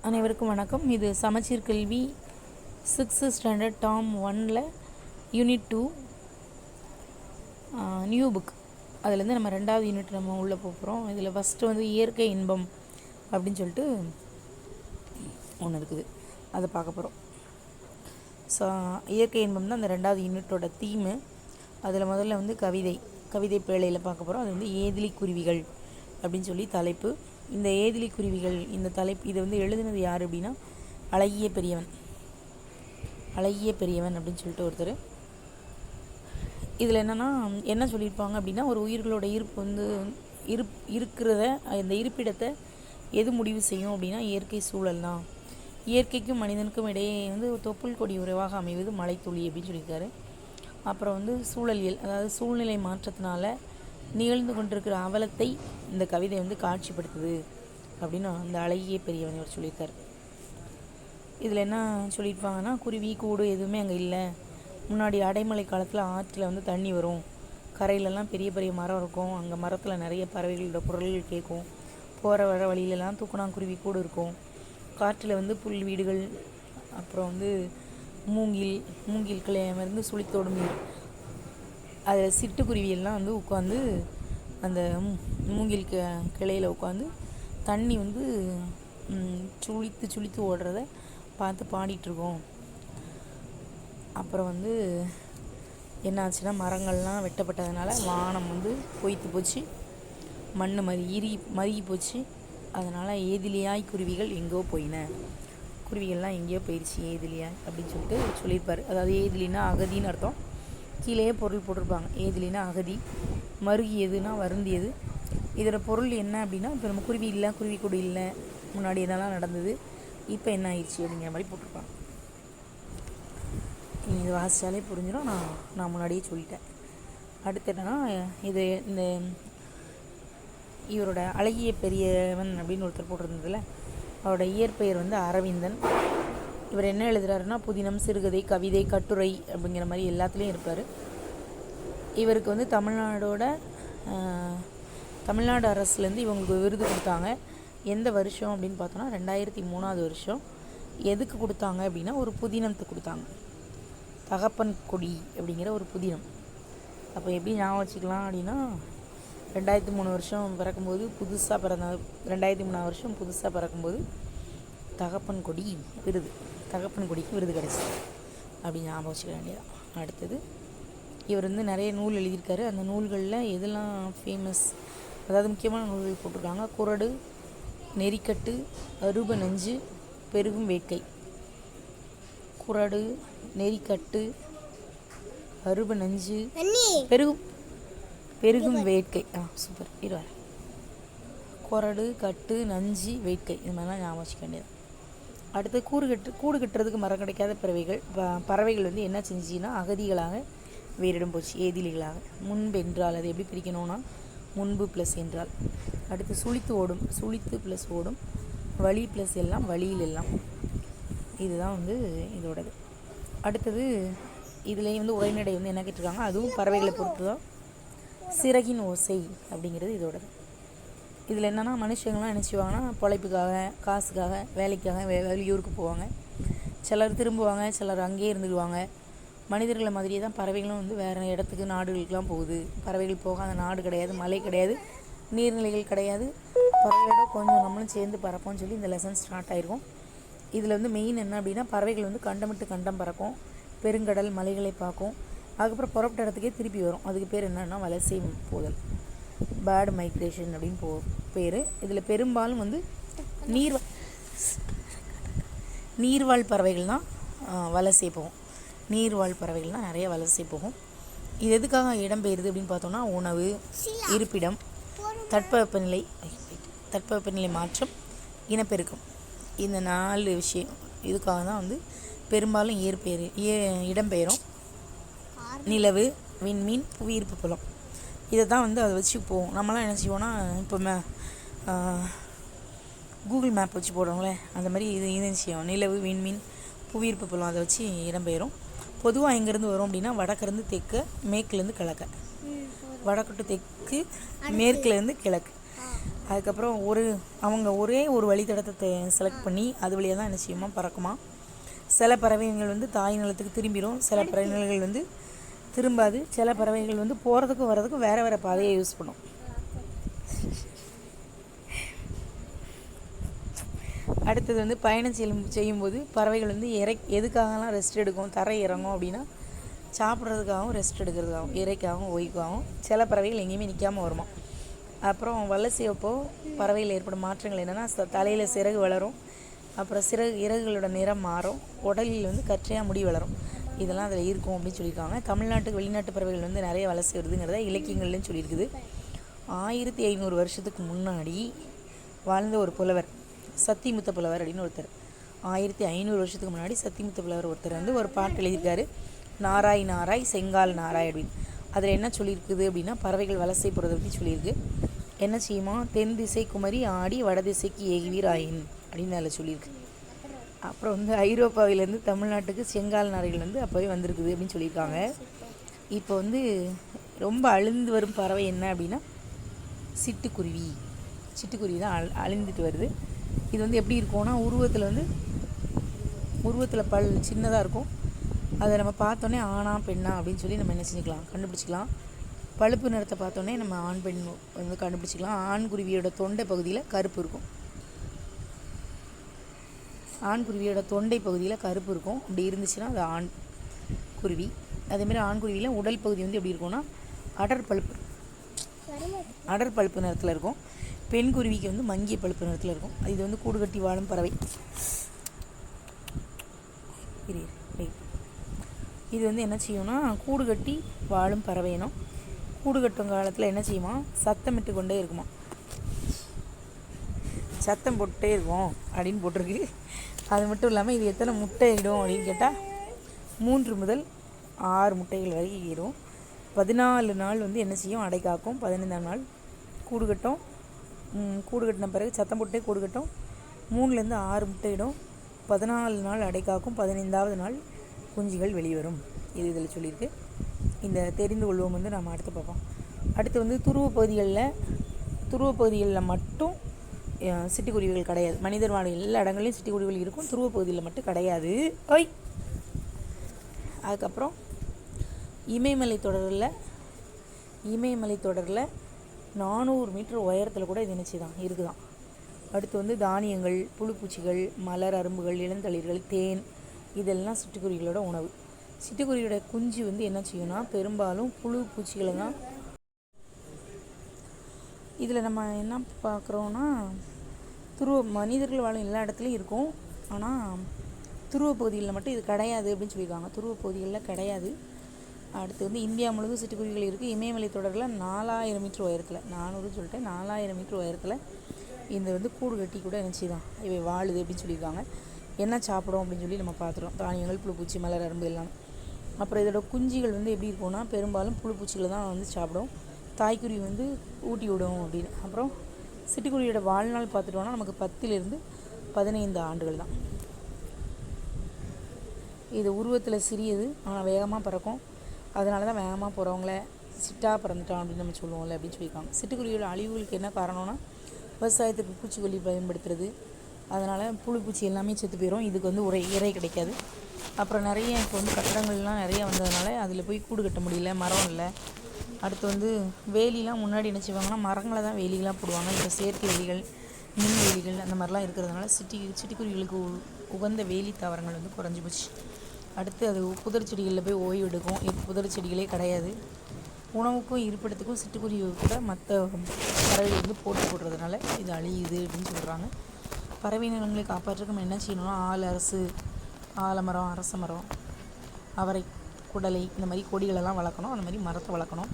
அனைவருக்கும் வணக்கம். இது சமச்சீர் கல்வி 6th ஸ்டாண்டர்ட் டேர்ம் 1ல் யூனிட் 2 நியூ புக். அதுலேருந்து நம்ம 2வது யூனிட் நம்ம உள்ளே போகிறோம். இதில் ஃபஸ்ட்டு வந்து இயற்கை இன்பம் அப்படின்னு சொல்லிட்டு ஒன்று இருக்குது, அதை பார்க்க போகிறோம். ஸோ இயற்கை இன்பம் தான் அந்த 2வது யூனிட்டோட தீமு. அதில் முதல்ல வந்து கவிதை பேழையில் பார்க்க போகிறோம். அது வந்து ஏதிலி குருவிகள் அப்படின்னு சொல்லி தலைப்பு. இந்த ஏதிலி குருவிகள் இந்த தலைப்பு இதை வந்து எழுதினது யார் அப்படின்னா அழகிய பெரியவன் அப்படின்னு சொல்லிட்டு ஒருத்தர். இதில் என்ன சொல்லியிருப்பாங்க அப்படின்னா, ஒரு உயிர்களோட ஈர்ப்பு வந்து இருக்கிறத அந்த இருப்பிடத்தை எது முடிவு செய்யும் அப்படின்னா இயற்கை சூழல் தான். இயற்கைக்கும் மனிதனுக்கும் இடையே வந்து தொப்புள் கொடி உறவாக அமைவது மழைத்துளி அப்படின்னு சொல்லியிருக்காரு. அப்புறம் வந்து சூழலியல், அதாவது சூழ்நிலை மாற்றத்தினால நிகழ்ந்து கொண்டிருக்கிற அவலத்தை இந்த கவிதை வந்து காட்சிப்படுத்துது அப்படின்னு அந்த அழகிய பெரியவன் இவர் சொல்லியிருக்கார். இதில் என்ன சொல்லியிருப்பாங்கன்னா, குருவி கூடு எதுவுமே அங்கே இல்லை. முன்னாடி அடைமழை காலத்தில் ஆற்றில் வந்து தண்ணி வரும், கரையிலலாம் பெரிய பெரிய மரம் இருக்கும், அங்கே மரத்தில் நிறைய பறவைகளோட குரல்கள் கேட்கும், போகிற வர வழியிலலாம் தூக்குனாங்குருவி கூடு இருக்கும், காற்றில் வந்து புல் வீடுகள், அப்புறம் வந்து மூங்கில் கிளையிலிருந்து சுழித்தோடும் நீர், அதில் சிட்டுக்குருவியெல்லாம் வந்து உட்காந்து அந்த மூங்கில் கிளையில் உட்காந்து தண்ணி வந்து சுழித்து ஓடுறத பார்த்து பாடிட்டுருக்கோம். அப்புறம் வந்து என்னாச்சுன்னா, மரங்கள்லாம் வெட்டப்பட்டதுனால வானம் வந்து பொய்த்து போச்சு, மண் மருகி போச்சு. அதனால் ஏதிலியாய் குருவிகள் எங்கோ போயின, குருவிகள்லாம் எங்கேயோ போயிடுச்சு ஏதிலியாய் அப்படின்னு சொல்லிட்டு சொல்லியிருப்பார். அதாவது ஏதிலினா அகதின்னு அர்த்தம். கீழே பொருள் போட்டிருப்பாங்க. ஏதிலினா அகதி, மருகியதுன்னா வருந்தியது. இதோட பொருள் என்ன அப்படின்னா, இப்போ நம்ம குருவி இல்லை, குருவி கூடு இல்லை, முன்னாடி என்னெல்லாம் நடந்தது, இப்போ என்ன ஆயிடுச்சு அப்படிங்கிற மாதிரி போட்டிருப்பாங்க. நீங்கள் இது வாசித்தாலே புரிஞ்சிடும். நான் முன்னாடியே சொல்லிட்டேன். அடுத்து என்னென்னா, இந்த இவரோட அழகிய பெரியவன் அப்படின்னு ஒருத்தர் போட்டிருந்ததில்ல, அவரோட இயற்பெயர் வந்து அரவிந்தன். இவர் என்ன எழுதுகிறாருன்னா, புதினம், சிறுகதை, கவிதை, கட்டுரை அப்படிங்கிற மாதிரி எல்லாத்துலேயும் இருப்பார். இவருக்கு வந்து தமிழ்நாடு அரசுலேருந்து இவங்களுக்கு விருது கொடுத்தாங்க. எந்த வருஷம் அப்படின்னு பார்த்தோன்னா 2003 வருஷம். எதுக்கு கொடுத்தாங்க அப்படின்னா, ஒரு புதினத்துக்கு கொடுத்தாங்க, தகப்பன் கொடி அப்படிங்கிற ஒரு புதினம். அப்போ எப்படி ஞாபகம் வச்சுக்கலாம் அப்படின்னா, 2003 வருஷம் பிறக்கும்போது புதுசாக பிறந்த 2003 வருஷம் புதுசாக பிறக்கும்போது தகப்பன் கொடிக்கு விருது கிடச்சி அப்படி ஞாபகம் வச்சுக்க வேண்டியதான். அடுத்தது இவர் வந்து நிறைய நூல் எழுதியிருக்காரு. அந்த நூல்களில் எதெல்லாம் ஃபேமஸ், அதாவது முக்கியமான நூல்கள் போட்டிருக்காங்க. குறடு, நெறிக்கட்டு, அரூப நெஞ்சு, பெருகும் வேட்கை. குறடு, நெறிக்கட்டு, அரூப நெஞ்சு, பெருகும் வேட்கை. சூப்பர். இருவார். குறடு, கட்டு, நஞ்சு, வேட்கை, இது மாதிரிலாம் ஞாபகம் வச்சுக்க வேண்டியது. அடுத்து கூடு கட்டுறதுக்கு மரம் கிடைக்காத பறவைகள் வந்து என்ன செஞ்சுன்னா அகதிகளாக வேறிடம் போச்சு, ஏதிலிகளாக. முன்பு என்றால் அது எப்படி பிரிக்கணும்னா, முன்பு ப்ளஸ் என்றால். அடுத்து சுழித்து ப்ளஸ் ஓடும், வழி ப்ளஸ் எல்லாம், வழியில் எல்லாம். இதுதான் வந்து இதோடது. அடுத்தது இதுலேயும் வந்து உரைநடை வந்து என்ன கேட்டிருக்காங்க, அதுவும் பறவைகளை பொறுத்து தான். சிறகின் ஓசை அப்படிங்கிறது இதோடது. இதில் என்னென்னா, மனுஷங்கள்லாம் என்ன செய்வாங்கன்னா, பொழைப்புக்காக, காசுக்காக, வேலைக்காக வெளியூருக்கு போவாங்க. சிலர் திரும்புவாங்க, சிலர் அங்கேயே இருந்துடுவாங்க. மனிதர்களை மாதிரியே தான் பறவைகளும் வந்து வேறு இடத்துக்கு, நாடுகளுக்கெலாம் போகுது. பறவைகள் போகாத நாடு கிடையாது, மலை கிடையாது, நீர்நிலைகள் கிடையாது. பறவைகளோட கொஞ்சம் நம்மளும் சேர்ந்து பறப்போம்னு சொல்லி இந்த லெசன் ஸ்டார்ட் ஆகிருக்கும். இதில் வந்து மெயின் என்ன அப்படின்னா, பறவைகள் வந்து கண்டமிட்டு கண்டம் பறக்கும், பெருங்கடல், மலைகளை பார்க்கும். அதுக்கப்புறம் புறப்பட்ட இடத்துக்கே திருப்பி வரும். அதுக்கு பேர் என்னன்னா வலசை போதல், பேர்டு மைக்ரேஷன் அப்படின்னு பேர். இதில் பெரும்பாலும் வந்து நீர்வாழ் பறவைகள் தான் வலசை போகும். நீர்வாழ் பறவைகள் தான் நிறைய வலசை போகும். இது எதுக்காக இடம்பெயருது அப்படின்னு பார்த்தோம்னா, உணவு, இருப்பிடம், தட்பவெப்பநிலை மாற்றம், இனப்பெருக்கம், இந்த 4 விஷயம் இதுக்காக தான் வந்து பெரும்பாலும் இடம்பெயரும். நிலவு, விண்மீன், புவியீர்ப்பு புலம், இதை தான் வந்து அதை வச்சு போவோம். நம்மளாம் என்ன செய்வோன்னா, இப்போ கூகுள் மேப் வச்சு போடுறோங்களே, அந்த மாதிரி இது செய்யும். நிலவு, விண்மீன், புவியீர்ப்பு புலம், அதை வச்சு இடம்பெயரும். பொதுவாக எங்கேருந்து வரும் அப்படின்னா, வடக்கிருந்து தெற்கு, மேற்குலேருந்து கிழக்கு, வடக்கு டு தெற்கு, மேற்குலேருந்து கிழக்கு. அதுக்கப்புறம் அவங்க ஒரே ஒரு வழித்தடத்தை செலக்ட் பண்ணி அது வழியாக தான் என்ன செய்யுமா பறக்குமா. சில பறவைகள் வந்து தாய் நிலத்துக்கு திரும்பிடும், சில பறவைகள் வந்து திரும்பாது, சில பறவைகள் வந்து போகிறதுக்கும் வர்றதுக்கும் வேறு வேறு பாதையை யூஸ் பண்ணும். அடுத்தது வந்து பயணம் செய்யும்போது பறவைகள் வந்து எதுக்காகலாம் ரெஸ்ட் எடுக்கும், தரை இறங்கும் அப்படின்னா சாப்பிட்றதுக்காகவும் ரெஸ்ட் எடுக்கிறதுக்காகவும் இறைக்காகவும் ஓய்வுக்காகவும். சில பறவைகள் எங்கேயுமே நிற்காமல் வருமா. அப்புறம் வலசையப்போ பறவைகள் ஏற்படும் மாற்றங்கள் என்னென்னா தலையில் சிறகு வளரும், அப்புறம் இறகுகளோட நிறம் மாறும், உடலில் வந்து கற்றையாக முடி வளரும். இதெல்லாம் அதில் இருக்கும் அப்படின்னு சொல்லியிருக்காங்க. தமிழ்நாட்டுக்கு வெளிநாட்டு பறவைகள் வந்து நிறைய வலசை வருதுங்கிறத இலக்கியங்கள்லையும் சொல்லியிருக்குது. 1500 வருஷத்துக்கு முன்னாடி வாழ்ந்த ஒரு புலவர் சத்திமுத்த புலவர் அப்படின்னு ஒருத்தர், 1500 வருஷத்துக்கு முன்னாடி சத்திமுத்த புலவர் ஒருத்தர் வந்து ஒரு பாட்டு எழுதியிருக்காரு, நாராய் நாராய் செங்கால் நாராய் அப்படின்னு. அதில் என்ன சொல்லியிருக்குது அப்படின்னா பறவைகள் வலசை போகிறத பற்றி சொல்லியிருக்கு. என்ன செய்யுமா, தென் திசை குமரி ஆடி வடதிசைக்கு ஏகுவீர் ஆயின் அப்படின்னு அதில் சொல்லியிருக்கு. அப்புறம் வந்து ஐரோப்பாவிலேருந்து தமிழ்நாட்டுக்கு செங்கால் நாரைகள் வந்து அப்போவே வந்திருக்குது அப்படின்னு சொல்லியிருக்காங்க. இப்போ வந்து ரொம்ப அழிந்து வரும் பறவை என்ன அப்படின்னா சிட்டுக்குருவி. சிட்டுக்குருவி தான் அழிந்துட்டு வருது. இது வந்து எப்படி இருக்கும்னா உருவத்தில் பல் சின்னதாக இருக்கும். அதை நம்ம பார்த்தோன்னே ஆணா பெண்ணா அப்படின்னு சொல்லி நம்ம என்ன செஞ்சுக்கலாம், கண்டுபிடிச்சிக்கலாம். பழுப்பு நிறத்தை பார்த்தோன்னே நம்ம ஆண் பெண் வந்து கண்டுபிடிச்சிக்கலாம். ஆண் குருவியோட தொண்டை பகுதியில் கருப்பு இருக்கும். ஆண் குருவியோட தொண்டை பகுதியில் கருப்பு இருக்கும். அப்படி இருந்துச்சுன்னா அது ஆண் குருவி. அதேமாதிரி ஆண் குருவியில் உடல் பகுதி வந்து எப்படி இருக்கும்னா அடர் பழுப்பு நிறத்தில் இருக்கும். பெண் குருவிக்கு வந்து மங்கிய பழுப்பு நிறத்தில் இருக்கும். இது வந்து கூடு கட்டி வாழும் பறவை. இது வந்து என்ன செய்யும்னா கூடு கட்டி வாழும் பறவைனும். கூடு கட்டும் காலத்தில் என்ன செய்யுமா, சத்தமிட்டு கொண்டே இருக்குமா, சத்தம் போட்டே இருக்கும் அப்படின்னு போட்டிருக்கு. அது மட்டும் இல்லாமல் இது எத்தனை முட்டை இடும் அப்படின்னு கேட்டால் 3 முதல் 6 முட்டைகள் வரைக்கும் இடும். 14 நாள் வந்து என்ன செய்யும், அடை காக்கும். 15ஆம் நாள் கூடு கட்டும். கூடு கட்டின பிறகு சத்தம் போட்டே கூடு கட்டும். 3லேருந்து 6 முட்டை இடும். 14 நாள் அடை காக்கும். 15ஆவது நாள் குஞ்சுகள் வெளிவரும். இது இதில் சொல்லியிருக்கு. இந்த தெரிந்து கொள்வோம் வந்து நம்ம அடுத்து பார்ப்போம். அடுத்து வந்து துருவ பகுதிகளில் மட்டும் சிட்டுக்குருவிகள் கிடையாது. மனிதர் வாழும் எல்லா இடங்களையும் சிட்டுக்குருவிகள் இருக்கும், துருவ பகுதியில் மட்டும் கிடையாது. அதுக்கப்புறம் இமயமலை தொடரில் 400 மீட்டர் உயரத்தில் கூட இது நினச்சிதான் இருக்குதான். அடுத்து வந்து தானியங்கள், புழுப்பூச்சிகள், மலர் அரும்புகள், இளந்தளிர்கள், தேன் இதெல்லாம் சிட்டுக்குருவிகளோட உணவு. சிட்டுக்குருவியோட குஞ்சு வந்து என்ன செய்யும்னா பெரும்பாலும் புழு பூச்சிகளை தான். இதில் நம்ம என்ன பார்க்குறோன்னா மனிதர்கள் வாழும் எல்லா இடத்துலையும் இருக்கும், ஆனால் துருவ பகுதிகளில் மட்டும் இது கிடையாது அப்படின்னு சொல்லியிருக்காங்க. துருவ பகுதிகளில் கிடையாது. அடுத்து வந்து இந்தியா முழுவதும் சிட்டுக்குருவிகள் இருக்குது. இமயமலை தொடரில் 4000 மீட்டர் உயரத்தில், 4000 மீட்டர் உயரத்தில் இந்த வந்து கூடு கட்டி கூட நினச்சிதான் இவை வாழுது அப்படின்னு சொல்லியிருக்காங்க. என்ன சாப்பிடும் அப்படின்னு சொல்லி நம்ம பார்த்துருவோம். தானியங்கள், புழுப்பூச்சி, மலர் அரும்பு எல்லாம். அப்புறம் இதோட குஞ்சுகள் வந்து எப்படி இருக்கும்னா பெரும்பாலும் புழுப்பூச்சிகளை தான் வந்து சாப்பிடும். தாய்க்குருவி வந்து ஊட்டி விடும் அப்படின்னு. அப்புறம் சிட்டுக்குருவியோட வாழ்நாள் பார்த்துட்டோன்னா நமக்கு 10லிருந்து 15 ஆண்டுகள் தான். இது உருவத்தில் சிறியது, ஆனால் வேகமாக பறக்கும். அதனால தான் வேகமாக போகிறவங்கள சிட்டாக பறந்துட்டான் அப்படின்னு நம்ம சொல்லுவோம்ல அப்படின்னு சொல்லியிருக்காங்க. சிட்டுக்குருவியோட அழிவுகளுக்கு என்ன காரணம்னா விவசாயத்துக்கு பூச்சிக்கொல்லி பயன்படுத்துறது, அதனால் புழுப்பூச்சி எல்லாமே செத்து போயிடும். இதுக்கு வந்து இறை கிடைக்காது. அப்புறம் நிறைய இப்போ வந்து கட்டடங்கள்லாம் நிறைய வந்ததுனால அதில் போய் கூடு கட்ட முடியல, மரம் இல்லை. அடுத்து வந்து வேலிலாம் முன்னாடி என்ன செய்வாங்கன்னா மரங்களை தான் வேலிலாம் போடுவாங்க. இப்போ செயற்கை வேலிகள், மின் வேலிகள் அந்த மாதிரிலாம் இருக்கிறதுனால சிட்டுக்குருவிகளுக்கு உகந்த வேலி தாவரங்கள் வந்து குறைஞ்சி போச்சு. அடுத்து அது புதர் செடிகளில் போய் ஓய்வு எடுக்கும். புதர் செடிகளே கிடையாது. உணவுக்கும் இருப்பிடத்துக்கும் சிட்டுக்குருவி கூட மற்ற பறவைகள் வந்து போட்டு போடுறதுனால இது அழியுது அப்படின்னு சொல்கிறாங்க. பறவை நிலங்களை காப்பாற்றுக்கு நம்ம என்ன செய்யணும்னா ஆலமரம், அரச மரம், அவரை குடலை இந்த மாதிரி கொடிகளெல்லாம் வளர்க்கணும். அந்த மாதிரி மரத்தை வளர்க்கணும்.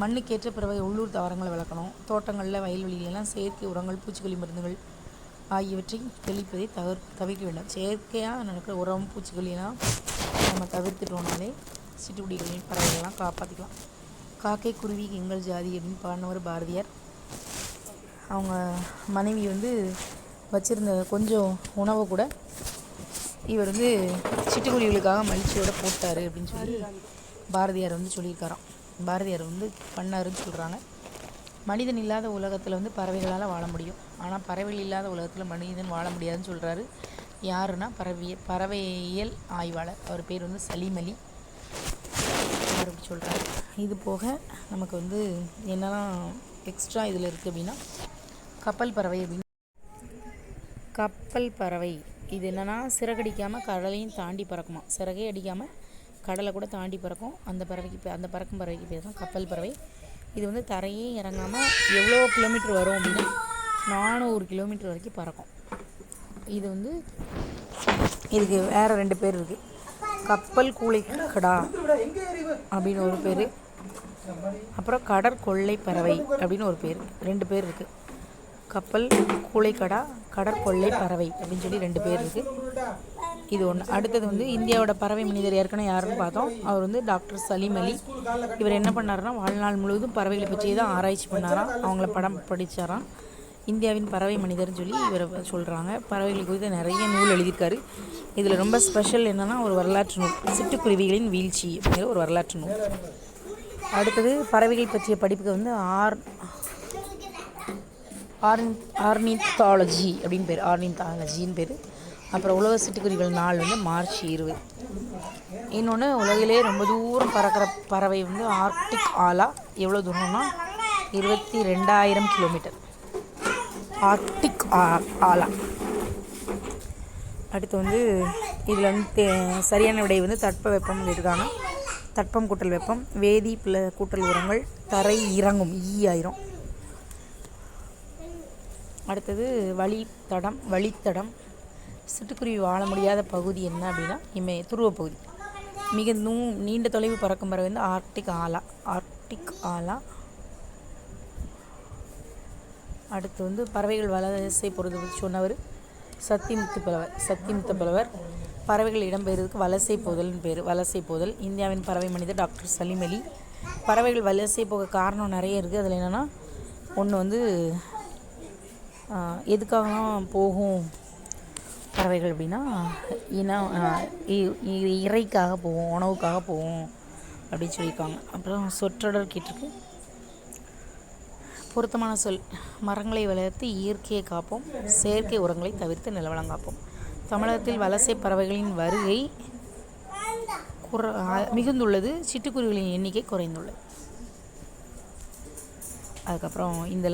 மண்ணுக்கேற்ற பிறவை உள்ளூர் தாவரங்களை வளர்க்கணும். தோட்டங்களில், வயல்வெளியிலெல்லாம் செயற்கை உரங்கள், பூச்சிக்கொல்லி மருந்துகள் ஆகியவற்றை தெளிப்பதை தவிர்க்க வேண்டும். செயற்கையாக நடக்கிற உரம், பூச்சிக்கொல்லியெல்லாம் நம்ம தவிர்த்துட்டோம்னாலே சிட்டுக்குருவிகளின் பறவைகள்லாம் காப்பாற்றிக்கலாம். காக்கை குருவி எங்கள் ஜாதி அப்படின்னு பாடினவர் பாரதியார். அவங்க மனைவி வந்து வச்சுருந்த கொஞ்சம் உணவை கூட இவர் வந்து சிட்டுக்குருவிகளுக்காக மகிழ்ச்சியோடு போட்டார் அப்படின்னு சொல்லி பாரதியார் வந்து சொல்லியிருக்காராம். பாரதியார் வந்து பண்ணாருன்னு சொல்கிறாங்க. மனிதன் இல்லாத உலகத்தில் வந்து பறவைகளால் வாழ முடியும், ஆனால் பறவைகள் இல்லாத உலகத்தில் மனிதன் வாழ முடியாதுன்னு சொல்கிறாரு. யாருன்னா பறவையியல் ஆய்வாளர். அவர் பேர் வந்து சலீம் அலி. அவர் அப்படி சொல்கிறாரு. இது போக நமக்கு வந்து என்னெல்லாம் எக்ஸ்ட்ரா இதில் இருக்குது அப்படின்னா, கப்பல் பறவை அப்படின்னு. கப்பல் பறவை இது என்னென்னா, சிறகடிக்காமல் கடலையும் தாண்டி பறக்குமா. சிறகே அடிக்காமல் கடலை கூட தாண்டி பறக்கும். அந்த பறக்கும் பறவைக்கு பேர் தான் கப்பல் பறவை. இது வந்து தரையே இறங்காமல் எவ்வளோ கிலோமீட்டர் வரும் அப்படின்னா 400 கிலோமீட்டர் வரைக்கும் பறக்கும். இது வந்து இதுக்கு வேறு 2 பேர் இருக்குது. கப்பல் கூளைக்கடா அப்படின்னு ஒரு பேர், அப்புறம் கடற்கொள்ளை பறவை அப்படின்னு ஒரு பேர். 2 பேர் இருக்குது. கப்பல் கூளைக்கடா, கடற்கொள்ளை பறவை அப்படின்னு சொல்லி 2 பேர் இருக்குது. இது ஒன்று. அடுத்தது வந்து இந்தியாவோட பறவை மனிதர் ஏற்கனவே யாருன்னு பார்த்தோம். அவர் வந்து டாக்டர் சலீம் அலி. இவர் என்ன பண்ணாருன்னா, வாழ்நாள் முழுவதும் பறவைகளை பற்றியே தான் ஆராய்ச்சி பண்ணாராம். அவங்கள படம் படித்தாராம். இந்தியாவின் பறவை மனிதர்னு சொல்லி இவரை சொல்கிறாங்க. பறவைகள் குறித்து நிறைய நூல் எழுதியிருக்காரு. இதில் ரொம்ப ஸ்பெஷல் என்னென்னா, ஒரு வரலாற்று நூல், சிட்டுக்குருவிகளின் வீழ்ச்சி அப்படிங்கிற ஒரு வரலாற்று நூல். அடுத்தது பறவைகள் பற்றிய படிப்புக்கு வந்து ஆர்னித்தாலஜி அப்படின்னு பேர், ஆர்னித்தாலஜின்னு பேர். அப்புறம் உலக சிட்டுக்குருவிகள் நாள் வந்து மார்ச் 20. இன்னொன்று, உலகிலே ரொம்ப தூரம் பறக்கிற பறவை வந்து ஆர்க்டிக் ஆலா. எவ்வளோ தூரம்னா 22,000 கிலோமீட்டர். ஆர்க்டிக் ஆலா. அடுத்து வந்து இதில் வந்து சரியான விடை வந்து தட்பவெப்பம் இருக்காங்க. தட்பம் கூட்டல் வெப்பம், வேதி கூட்டல் உரங்கள், தரை இறங்கும் ஆயிரும். அடுத்தது வழித்தடம். சிட்டுக்குருவி வாழ முடியாத பகுதி என்ன அப்படின்னா துருவப்பகுதி. மிக நீண்ட தொலைவு பறக்கும் பறவை வந்து ஆர்க்டிக் ஆலா. அடுத்து வந்து பறவைகள் வலசை போகிறது சொன்னவர் சத்திமுத்து புலவர். பறவைகள் இடம்பெயர்றதுக்கு வலசை போதல்னு பேர். வலசை போதல். இந்தியாவின் பறவை மனிதர் டாக்டர் சலீம் அலி. பறவைகள் வலசை போக காரணம் நிறைய இருக்குது. அதில் என்னென்னா, ஒன்று வந்து எதுக்காகலாம் போகும் பறவைகள் அப்படின்னா, இறைக்காக போகும், உணவுக்காக போகும் அப்படின்னு சொல்லியிருக்காங்க. அப்புறம் சொற்றொடர் கேட்டிருக்கு. பொருத்தமான சொல்: மரங்களை வளர்த்து இயற்கையை காப்போம், செயற்கை உரங்களை தவிர்த்து நிலவளம் காப்போம். தமிழகத்தில் வலசை பறவைகளின் வருகை மிகுந்துள்ளது, சிட்டுக்குருவிகளின் எண்ணிக்கை குறைந்துள்ளது. அதுக்கப்புறம் இந்த